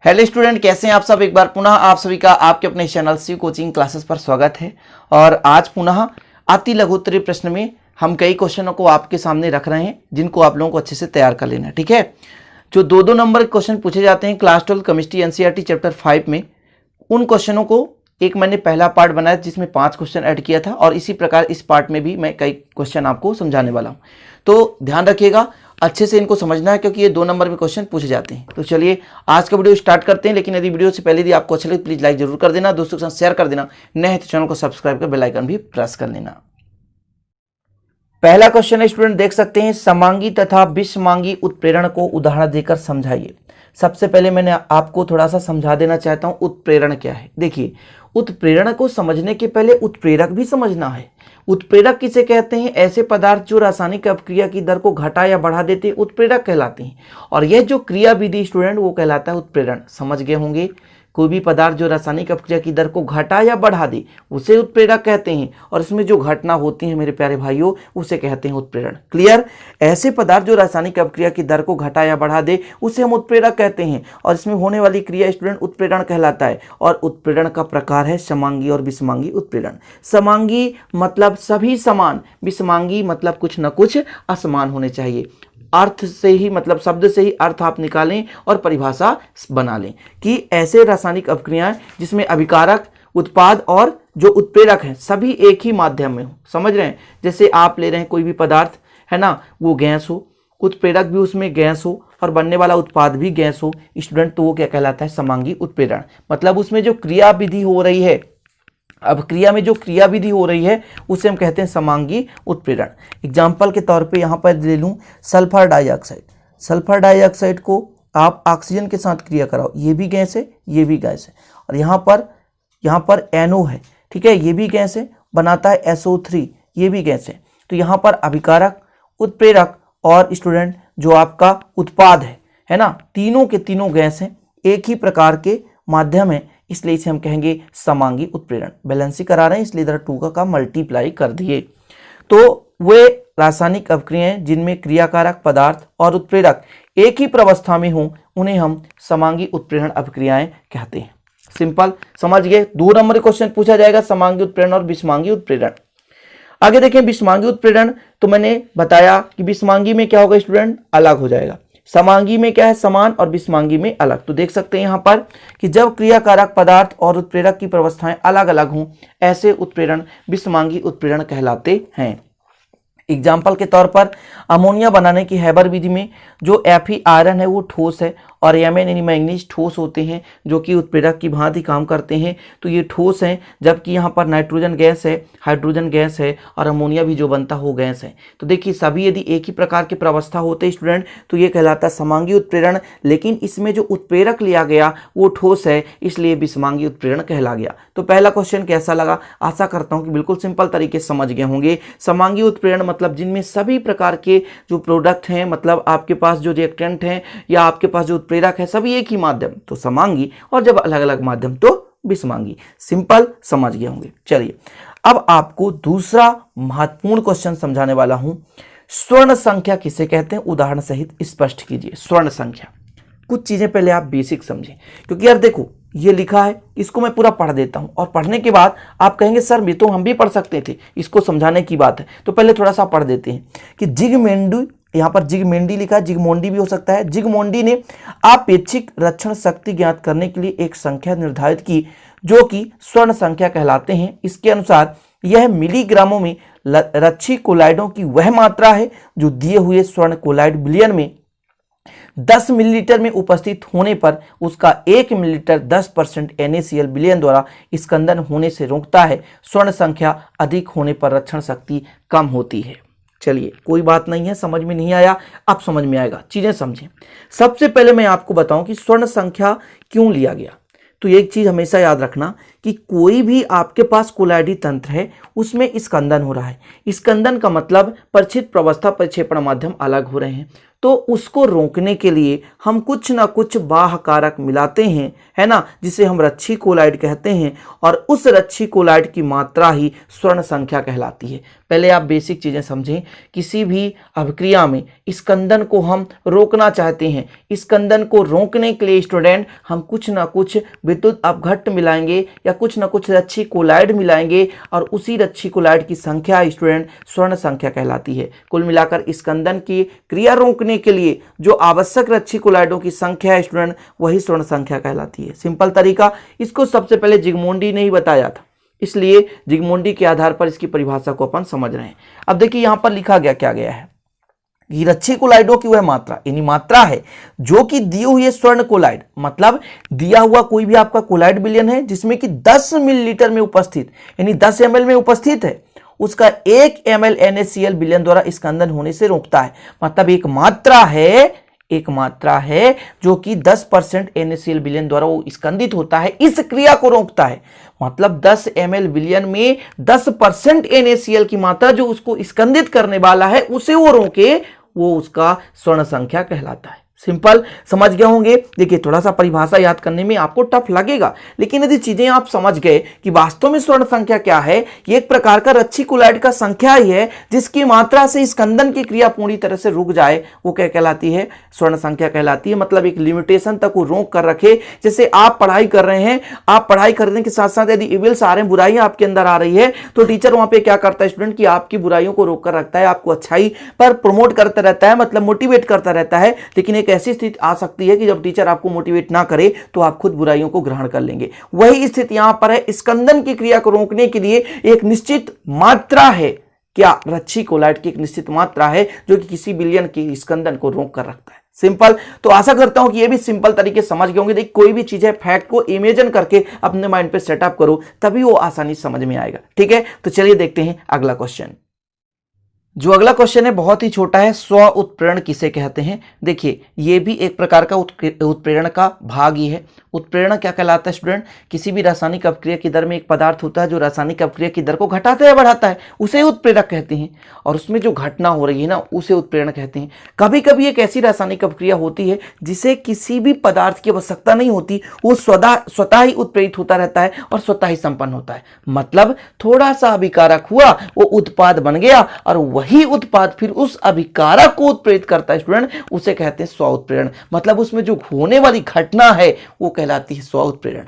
Hello student, कैसे हैं आप सब। एक बार पुनः आप सभी का आपके अपने चैनल शिव कोचिंग क्लासेस पर स्वागत है। और आज पुनः अति लघुत्तरीय प्रश्न में हम कई क्वेश्चनों को आपके सामने रख रहे हैं, जिनको आप लोगों को अच्छे से तैयार कर लेना है। ठीक है, जो दो नंबर के क्वेश्चन पूछे जाते हैं क्लास 12 केमिस्ट्री एनसीईआरटी चैप्टर 5 में, उन क्वेश्चनों को एक मैंने पहला पार्ट बनाया जिसमें 5 क्वेश्चन ऐड किया था, और इसी प्रकार इस पार्ट में भी मैं कई क्वेश्चन आपको समझाने वाला हूँ। तो ध्यान रखिएगा, अच्छे से इनको समझना है, क्योंकि ये 2 नंबर में क्वेश्चन पूछे जाते हैं। तो चलिए आज का वीडियो स्टार्ट करते हैं। लेकिन यदि वीडियो से पहले यदि आपको अच्छा लगे प्लीज लाइक जरूर कर देना, दोस्तों के साथ शेयर कर देना, नए हैं तो चैनल को सब्सक्राइब कर बेल आइकन भी प्रेस कर लेना। पहला क्वेश्चन है स्टूडेंट, देख सकते हैं, समांगी तथा विषमांगी उत्प्रेरण को उदाहरण देकर समझाइए। सबसे पहले मैंने आपको थोड़ा सा समझा देना चाहता हूं उत्प्रेरण क्या है। देखिए, उत्प्रेरण को समझने के पहले उत्प्रेरक भी समझना है। उत्प्रेरक किसे कहते हैं? ऐसे पदार्थ जो रासायनिक अपक्रिया की दर को घटा या बढ़ा देते हैं, उत्प्रेरक कहलाते हैं। और यह जो क्रिया विधि स्टूडेंट, वो कहलाता है उत्प्रेरण। समझ गए होंगे, कोई भी पदार्थ जो रासायनिक अपक्रिया की दर को घटा या बढ़ा दे उसे उत्प्रेरक कहते हैं, और इसमें जो घटना होती है मेरे प्यारे भाइयों, उसे कहते हैं उत्प्रेरण। क्लियर? ऐसे पदार्थ जो रासायनिक अपक्रिया की दर को घटा या बढ़ा दे उसे हम उत्प्रेरक कहते हैं, और इसमें होने वाली क्रिया स्टूडेंट उत्प्रेरण कहलाता है। और उत्प्रेरण का प्रकार है समांगी और विषमांगी उत्प्रेरण। समांगी मतलब सभी समान, विषमांगी मतलब कुछ न कुछ असमान होने चाहिए। अर्थ से ही, मतलब शब्द से ही अर्थ आप निकालें और परिभाषा बना लें कि ऐसे रासायनिक अपक्रियाएं जिसमें अभिकारक, उत्पाद और जो उत्प्रेरक हैं सभी एक ही माध्यम में हो। समझ रहे हैं? जैसे आप ले रहे हैं कोई भी पदार्थ, है ना, वो गैस हो, उत्प्रेरक भी उसमें गैस हो और बनने वाला उत्पाद भी गैस हो स्टूडेंट, तो वो क्या कहलाता है? समांगी उत्प्रेरण। मतलब उसमें जो क्रिया विधि हो रही है, अब क्रिया में जो क्रिया विधि हो रही है उसे हम कहते हैं समांगी उत्प्रेरण। एग्जाम्पल के तौर पे यहाँ पर ले लूँ सल्फर डाइऑक्साइड। सल्फर डाइऑक्साइड को आप ऑक्सीजन के साथ क्रिया कराओ, ये भी गैस है, ये भी गैस है, और यहाँ पर NO है, ठीक है, ये भी गैस है, बनाता है SO3, ये भी गैस है। तो यहाँ पर अभिकारक, उत्प्रेरक और स्टूडेंट जो आपका उत्पाद है ना, तीनों के तीनों गैस हैं, एक ही प्रकार के माध्यम है, इसलिए इसे हम कहेंगे समांगी उत्प्रेरण। बैलेंसिंग करा रहे हैं इसलिए इधर 2 का मल्टीप्लाई कर दिए। तो वे रासायनिक अपक्रियाएं जिनमें क्रियाकारक पदार्थ और उत्प्रेरक एक ही प्रवस्था में हों उन्हें हम समांगी उत्प्रेरण अपक्रियाएं कहते हैं। सिंपल, समझ गए? 2 नंबर क्वेश्चन पूछा जाएगा, समांगी उत्प्रेरण और विषमांगी उत्प्रेरण। आगे देखें विषमांगी उत्प्रेरण, तो मैंने बताया कि विषमांगी में क्या होगा स्टूडेंट? अलग हो जाएगा। समांगी में क्या है? समान, और विषमांगी में अलग। तो देख सकते हैं यहाँ पर कि जब क्रियाकारक पदार्थ और उत्प्रेरक की प्रवस्थाएं अलग अलग हों, ऐसे उत्प्रेरण विषमांगी उत्प्रेरण कहलाते हैं। एग्जाम्पल के तौर पर अमोनिया बनाने की हैबर विधि में जो Fe आयरन है वो ठोस है, और Mn यानी मैंगनीज ठोस होते हैं, जो कि उत्प्रेरक की भांति काम करते हैं। तो ये ठोस हैं, जबकि यहाँ पर नाइट्रोजन गैस है, हाइड्रोजन गैस है, और अमोनिया भी जो बनता हो गैस है। तो देखिए, सभी यदि एक ही प्रकार की प्रवस्था होते हैं स्टूडेंट, तो ये कहलाता है समांगी उत्प्रेरण। लेकिन इसमें जो उत्प्रेरक लिया गया वो ठोस है, इसलिए विषमांगी उत्प्रेरण कहला गया। तो पहला क्वेश्चन कैसा लगा? आशा करता हूँ कि बिल्कुल सिंपल तरीके से समझ गए होंगे। समांगी उत्प्रेरण मतलब जिनमें सभी प्रकार के जो प्रोडक्ट हैं, मतलब आपके पास जो रिएक्टेंट हैं या आपके पास जो उत्प्रेरक है, सभी एक ही माध्यम, तो समांगी, और जब अलग अलग माध्यम तो विषमांगी। सिंपल, समझ गए होंगे। चलिए अब आपको दूसरा महत्वपूर्ण क्वेश्चन समझाने वाला हूं। स्वर्ण संख्या किसे कहते हैं? उदाहरण सहित स्पष्ट कीजिए। स्वर्ण संख्या, कुछ चीजें पहले आप बेसिक समझें, क्योंकि यार देखो ये लिखा है, इसको मैं पूरा पढ़ देता हूं, और पढ़ने के बाद आप कहेंगे सर ये तो हम भी पढ़ सकते थे, इसको समझाने की बात है। तो पहले थोड़ा सा पढ़ देते हैं कि जिगमेंडी, यहाँ पर जिगमेंडी लिखा है, जिगमोंडी भी हो सकता है। जिगमोंडी ने आपेक्षिक रक्षण शक्ति ज्ञात करने के लिए एक संख्या निर्धारित की, जो कि स्वर्ण संख्या कहलाते हैं। इसके अनुसार यह मिलीग्रामों में रक्षी कोलाइडों की वह मात्रा है जो दिए हुए स्वर्ण कोलाइड बिलियन में 10 मिलीलीटर में उपस्थित होने पर उसका 1 मिलीलीटर 10% NaCl बिलियन द्वारा स्कंदन होने से रोकता है। स्वर्ण संख्या अधिक होने पर रक्षण शक्ति कम होती है। चलिए कोई बात नहीं है, समझ में नहीं आया, अब समझ में आएगा, चीजें समझें। सबसे पहले मैं आपको बताऊं कि स्वर्ण संख्या क्यों लिया गया। तो एक चीज हमेशा याद रखना कि कोई भी आपके पास कोलाइडी तंत्र है उसमें स्कंदन हो रहा है। स्कंदन का मतलब परिचित प्रवस्था परिक्षेपण माध्यम अलग हो रहे हैं। तो उसको रोकने के लिए हम कुछ ना कुछ बाह्य कारक मिलाते हैं, है ना, जिसे हम रच्छी कोलाइड कहते हैं, और उस रच्छी कोलाइड की मात्रा ही स्वर्ण संख्या कहलाती है। पहले आप बेसिक चीजें समझें। किसी भी अभिक्रिया में स्कंदन को हम रोकना चाहते हैं, स्कंदन को रोकने के लिए स्टूडेंट हम कुछ ना कुछ विद्युत अपघट्ट मिलाएंगे या कुछ ना कुछ रच्छी कोलाइड मिलाएंगे, और उसी रच्छी कोलाइड की संख्या स्टूडेंट स्वर्ण संख्या कहलाती है। कुल मिलाकर स्कंदन की क्रिया रोकने के लिए जो आवश्यक रच्छी कोलाइडों की संख्या है स्टूडेंट, वही स्वर्ण संख्या कहलाती है। सिंपल तरीका, इसको सबसे पहले जिग्मोंडी ने ही बताया था, इसलिए जिग्मोंडी के आधार पर इसकी परिभाषा को अपन समझ रहे हैं। अब देखिए यहां पर लिखा गया क्या गया है कि रच्छी कोलाइडों की वह मात्रा, यानी मात्रा है जो कि दी हुई है स्वर्ण कोलाइड, मतलब दिया हुआ कोई भी आपका कोलाइड विलयन है जिसमें कि 10 मिलीलीटर में उपस्थित, यानी 10 ml में उपस्थित है, उसका 1 ml NaCl विलयन द्वारा स्कंदन होने से रोकता है। मतलब एक मात्रा है जो कि 10% NaCl विलयन द्वारा वो स्कंदित होता है, इस क्रिया को रोकता है। मतलब 10 ml विलयन में 10% NaCl की मात्रा जो उसको स्कंदित करने वाला है उसे वो रोके, वो उसका स्वर्ण संख्या कहलाता है। सिंपल समझ गए होंगे। देखिए थोड़ा सा परिभाषा याद करने में आपको टफ लगेगा, लेकिन यदि चीजें आप समझ गए कि वास्तव में स्वर्ण संख्या क्या है, ये एक प्रकार का रच्छी कोलाइड का संख्या ही है जिसकी मात्रा से स्कंदन की क्रिया पूरी तरह से रुक जाए, वो क्या कहलाती है, स्वर्ण संख्या कहलाती है। मतलब एक लिमिटेशन तक वो रोक कर रखे। जैसे आप पढ़ाई कर रहे हैं, आप पढ़ाई करने के साथ साथ यदि इविल्स आ रहे हैं, बुराइयां आपके अंदर आ रही है, तो टीचर वहां पे क्या करता है स्टूडेंट, की आपकी बुराइयों को रोक कर रखता है, आपको अच्छाई पर प्रमोट करता रहता है, मतलब मोटिवेट करता रहता है। लेकिन एक ऐसी स्थिति आ सकती है कि जब टीचर आपको मोटिवेट ना करे तो आप खुद बुराइयों को ग्रहण कर लेंगे। वही स्थिति यहां पर है। स्कंदन की क्रिया को रोकने के लिए एक निश्चित मात्रा है, क्या, रच्छी कोलाइड की एक निश्चित मात्रा है जो कि किसी विलयन के स्कंदन को रोक कर रखता है। सिंपल। तो आशा करता हूं कि ये भी सिंपल तरीके समझ गए होंगे। देखिए कोई भी चीज है, फैक्ट को इमेजिन करके अपने माइंड पे सेटअप करो, तभी वो आसानी समझ में आएगा। ठीक है, तो चलिए देखते हैं अगला क्वेश्चन। जो अगला क्वेश्चन है बहुत ही छोटा है, स्व उत्प्रेरण किसे कहते हैं। देखिए ये भी एक प्रकार का उत्प्रेरण का भाग ही है। उत्प्रेरण क्या कहलाता है स्टूडेंट, किसी भी रासायनिक अपक्रिया की दर में एक पदार्थ होता है जो रासायनिक अपक्रिया की दर को घटाता है बढ़ाता है, उसे उत्प्रेरक कहते हैं, और उसमें जो घटना हो रही है ना उसे उत्प्रेरण कहते हैं। कभी कभी एक ऐसी रासायनिक अपक्रिया होती है जिसे किसी भी पदार्थ की आवश्यकता नहीं होती, वो स्वतः ही उत्प्रेरित होता रहता है और स्वतः ही संपन्न होता है। मतलब थोड़ा सा अभिकारक हुआ, वो उत्पाद बन गया, और वही उत्पाद फिर उस अभिकारक को उत्प्रेरित करता है स्टूडेंट, उसे कहते हैं स्व उत्प्रेरण। मतलब उसमें जो होने वाली घटना है वो कहलाती है स्व उत्प्रेरण।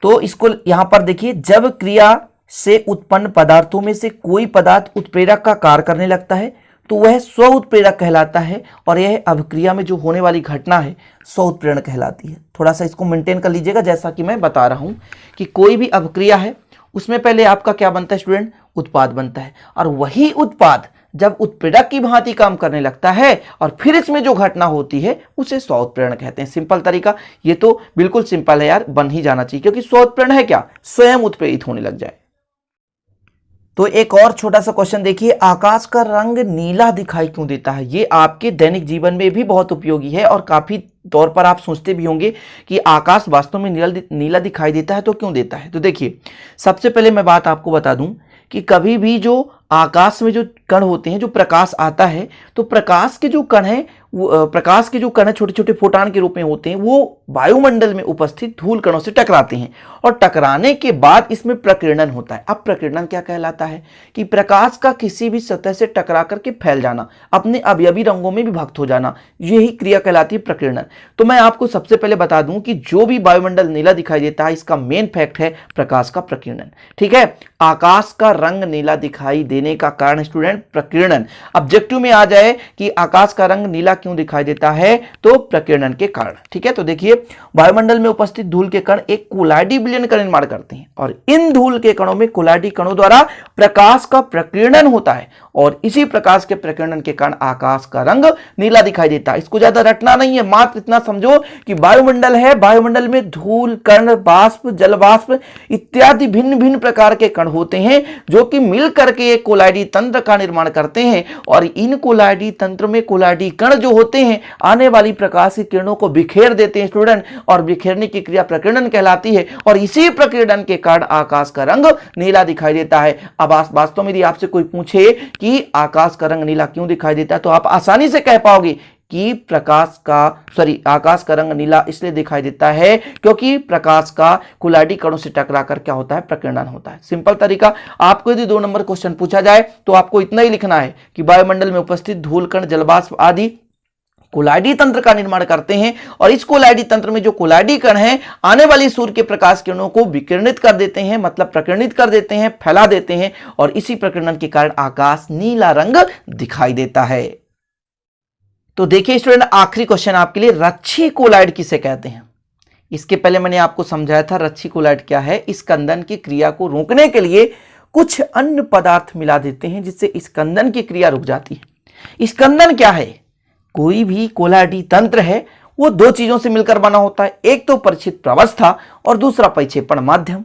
तो इसको यहां पर देखिए, जब क्रिया से उत्पन्न पदार्थों में से कोई पदार्थ उत्प्रेरक का कार्य करने लगता है तो वह स्व उत्प्रेरक कहलाता है, और यह अभिक्रिया में जो होने वाली घटना है स्व उत्प्रेरण कहलाती है। थोड़ा सा इसको मेंटेन कर लीजिएगा। जैसा कि मैं बता रहा हूं कि कोई भी अभिक्रिया है उसमें पहले आपका क्या बनता है स्टूडेंट, उत्पाद बनता है, और वही उत्पाद जब उत्प्रेरक की भांति काम करने लगता है और फिर इसमें जो घटना होती है उसे स्व उत्प्रेरण कहते हैं। सिंपल तरीका, ये तो बिल्कुल सिंपल है यार, बन ही जाना चाहिए, क्योंकि स्व उत्प्रेरण है क्या, स्वयं उत्प्रेरित होने लग जाए। तो एक और छोटा सा क्वेश्चन देखिए, आकाश का रंग नीला दिखाई क्यों देता है। ये आपके दैनिक जीवन में भी बहुत उपयोगी है, और काफी तौर पर आप सोचते भी होंगे कि आकाश वास्तव में नीला दिखाई देता है तो क्यों देता है। तो देखिए सबसे पहले मैं बात आपको बता दूं कि कभी भी जो आकाश में जो कण होते हैं, जो प्रकाश आता है, तो प्रकाश के जो कण है छोटे छोटे फोटान के रूप में होते हैं, वो वायुमंडल में उपस्थित धूल कणों से टकराते हैं, और टकराने के बाद इसमें प्रकीर्णन होता है। अब प्रकीर्णन क्या कहलाता है कि प्रकाश का किसी भी सतह से टकरा करके फैल जाना, अपने अवयवी रंगों में विभक्त हो जाना, यही क्रिया कहलाती है प्रकीर्णन। तो मैं आपको सबसे पहले बता दूं कि जो भी वायुमंडल नीला दिखाई देता है, इसका मेन फैक्ट है प्रकाश का प्रकीर्णन। ठीक है, आकाश का रंग नीला दिखाई देने का कारण स्टूडेंट प्रकीर्णन। ऑब्जेक्टिव में आ जाए कि आकाश का रंग नीला क्यों दिखाई देता है, तो प्रकीर्णन के कारण। ठीक है, तो देखिए वायुमंडल में उपस्थित धूल के कण एक कोलाइडी विलयन का निर्माण करते हैं, और इन धूल के कणों में कोलाइडी कणों द्वारा प्रकाश का प्रकीर्णन होता है, और इसी प्रकाश के प्रकीर्णन के कारण आकाश का रंग नीला दिखाई देता है। इसको ज्यादा रटना नहीं है, मात्र इतना समझो कि वायुमंडल है, वायुमंडल में धूल, कण, बाष्प, जल बाष्प इत्यादि भिन्न भिन्न प्रकार के कण होते हैं जो कि मिल करके एक कोलाइडी तंत्र का निर्माण करते हैं, और इन कोलाइडी तंत्र में कोलाइडी कण जो होते हैं आने वाली प्रकाश की किरणों को बिखेर देते हैं स्टूडेंट, और बिखेरने की क्रिया प्रकीर्णन कहलाती है, और इसी प्रकीर्णन के कारण आकाश का रंग नीला दिखाई देता है। अब वास्तव में यदि आपसे कोई पूछे कि आकाश का रंग नीला क्यों दिखाई देता है, तो आप आसानी से कह पाओगे कि आकाश का रंग नीला इसलिए दिखाई देता है क्योंकि प्रकाश का कुलाडी कणों से टकराकर क्या होता है, प्रकीर्णन होता है। सिंपल तरीका। आपको यदि 2 नंबर क्वेश्चन पूछा जाए तो आपको इतना ही लिखना है कि वायुमंडल में उपस्थित धूल कण, जलवाष्प आदि कोलाइडी तंत्र का निर्माण करते हैं, और इस कोलाइडी तंत्र में जो कोलाइडी कण हैं आने वाली सूर्य के प्रकाश किरणों को विकिरणित कर देते हैं, मतलब प्रकीर्णित कर देते हैं, फैला देते हैं, और इसी प्रकीर्णन के कारण आकाश नीला रंग दिखाई देता है। तो देखिए स्टूडेंट, आखिरी क्वेश्चन आपके लिए, रच्छी कोलाइड किसे कहते हैं। इसके पहले मैंने आपको समझाया था रच्छी कोलाइड क्या है। स्कंदन की क्रिया को रोकने के लिए कुछ अन्य पदार्थ मिला देते हैं जिससे स्कंदन की क्रिया रुक जाती है। स्कंदन क्या है? कोई भी कोलाइडी तंत्र है वो 2 चीजों से मिलकर बना होता है, एक तो परिचित प्रवस्था और दूसरा परिक्षेपण माध्यम।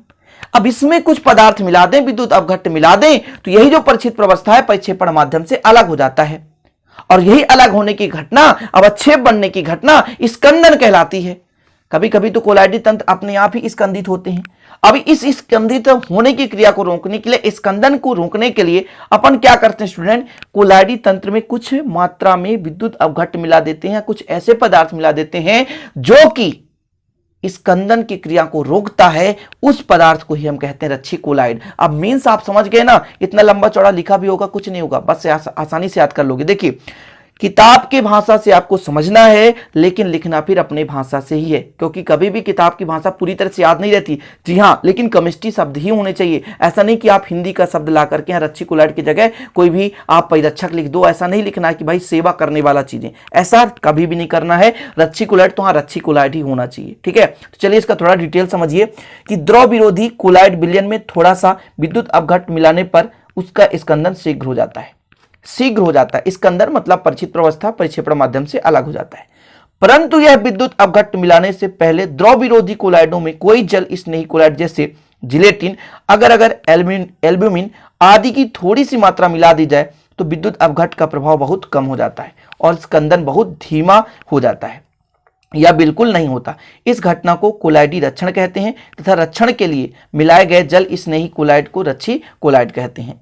अब इसमें कुछ पदार्थ मिला दें, विद्युत अपघट्ट मिला दें, तो यही जो परिचित प्रवस्था है परिक्षेपण माध्यम से अलग हो जाता है, और यही अलग होने की घटना, अवक्षेप बनने की घटना स्कंदन कहलाती है। कभी कभी तो कोलाइडी तंत्र अपने आप ही स्कंदित होते हैं। अब इस स्कंदित होने की क्रिया को रोकने के लिए, स्कंदन को रोकने के लिए अपन क्या करते हैं स्टूडेंट, कोलाइडी तंत्र में कुछ मात्रा में विद्युत अपघट्ट मिला देते हैं, कुछ ऐसे पदार्थ मिला देते हैं जो कि स्कंदन की क्रिया को रोकता है। उस पदार्थ को ही हम कहते हैं रच्छी कोलाइड। अब मीन्स आप समझ गए ना, इतना लंबा चौड़ा लिखा भी होगा कुछ नहीं होगा, बस आसानी से याद कर लोगे। देखिए, किताब की भाषा से आपको समझना है, लेकिन लिखना फिर अपने भाषा से ही है, क्योंकि कभी भी किताब की भाषा पूरी तरह से याद नहीं रहती। जी हाँ, लेकिन केमिस्ट्री शब्द ही होने चाहिए। ऐसा नहीं कि आप हिंदी का शब्द ला करके यहाँ रच्छी कोलाइड की जगह कोई भी आप परिरक्षक लिख दो। ऐसा नहीं लिखना है कि भाई सेवा करने वाला चीजें, ऐसा कभी भी नहीं करना है। रच्छी कोलाइड तो हाँ रच्छी कोलाइड ही होना चाहिए, ठीक है। तो चलिए इसका थोड़ा डिटेल समझिए कि द्रव विरोधी कोलाइड विलयन में थोड़ा सा विद्युत अपघट्ट मिलाने पर उसका स्कंदन शीघ्र हो जाता है। स्कंदन मतलब परिचित प्रवस्था परिक्षेपण माध्यम से अलग हो जाता है। परंतु यह विद्युत अपघट्ट मिलाने से पहले द्रव विरोधी कोलाइडों में कोई जल स्नेही कोलाइड जैसे जिलेटिन, अगर एल्ब्यूमिन आदि की थोड़ी सी मात्रा मिला दी जाए तो विद्युत अपघट्ट का प्रभाव बहुत कम हो जाता है और स्कंदन बहुत धीमा हो जाता है या बिल्कुल नहीं होता। इस घटना को कोलाइडी रक्षण कहते हैं तथा रक्षण के लिए मिलाए गए जल स्नेही कोलाइड को रच्छी कोलाइड कहते हैं।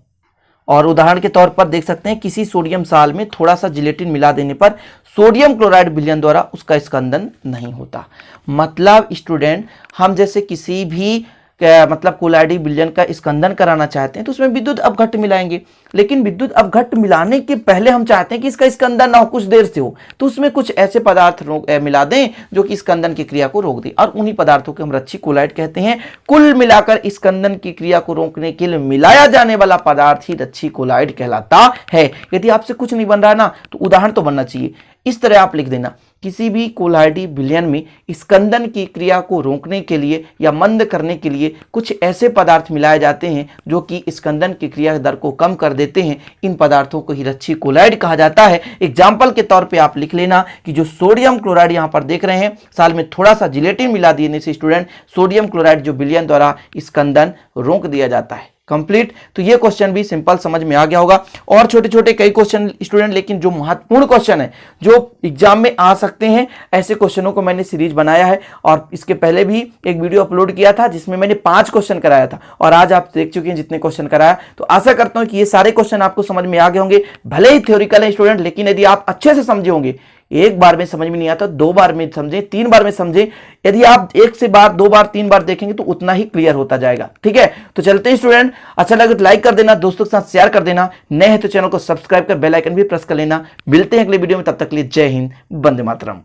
और उदाहरण के तौर पर देख सकते हैं, किसी सोडियम साल में थोड़ा सा जिलेटिन मिला देने पर सोडियम क्लोराइड विलयन द्वारा उसका स्कंदन नहीं होता। मतलब स्टूडेंट, हम जैसे किसी भी मतलब कोलाइडी विलयन का स्कंदन कराना चाहते हैं तो उसमें विद्युत अपघट्ट मिलाएंगे, लेकिन विद्युत अपघट्ट मिलाने के पहले हम चाहते हैं कि इसका स्कंदन ना हो, कुछ देर से हो, तो उसमें कुछ ऐसे पदार्थ मिला दें जो कि स्कंदन की क्रिया को रोक दें, और उन्हीं पदार्थों को हम रच्छी कोलाइड कहते हैं। कुल मिलाकर स्कंदन की क्रिया को रोकने के लिए मिलाया जाने वाला पदार्थ ही रच्छी कोलाइड कहलाता है। यदि आपसे कुछ नहीं बन रहा है ना, तो उदाहरण तो बनना चाहिए। इस तरह आप लिख देना, किसी भी कोलाइडी विलयन में स्कंदन की क्रिया को रोकने के लिए या मंद करने के लिए कुछ ऐसे पदार्थ मिलाए जाते हैं जो कि स्कंदन की क्रिया दर को कम कर देते हैं। इन पदार्थों को ही रच्छी कोलाइड कहा जाता है। एग्जाम्पल के तौर पे आप लिख लेना कि जो सोडियम क्लोराइड यहाँ पर देख रहे हैं, साल में थोड़ा सा जिलेटिन मिला देने से स्टूडेंट सोडियम क्लोराइड जो विलयन द्वारा स्कंदन रोक दिया जाता है। कंप्लीट। तो ये क्वेश्चन भी सिंपल समझ में आ गया होगा। और छोटे छोटे कई क्वेश्चन स्टूडेंट, लेकिन जो महत्वपूर्ण क्वेश्चन है जो एग्जाम में आ सकते हैं, ऐसे क्वेश्चनों को मैंने सीरीज बनाया है और इसके पहले भी एक वीडियो अपलोड किया था जिसमें मैंने 5 क्वेश्चन कराया था, और आज आप देख चुके हैं जितने क्वेश्चन कराया। तो आशा करता हूं कि ये सारे क्वेश्चन आपको समझ में आ गए होंगे। भले ही थ्योरिकल है स्टूडेंट, लेकिन यदि आप अच्छे से समझे होंगे, एक बार में समझ में नहीं आता, 2 बार में समझे, 3 बार में समझे, यदि आप 1 से बार 2 बार 3 बार देखेंगे तो उतना ही क्लियर होता जाएगा। ठीक है, तो चलते हैं स्टूडेंट। अच्छा लगे तो लाइक कर देना, दोस्तों के साथ शेयर कर देना, नए हैं तो चैनल को सब्सक्राइब कर बेल आइकन भी प्रेस कर लेना। मिलते हैं अगले वीडियो में, तब तक के लिए जय हिंद, वंदे मातरम।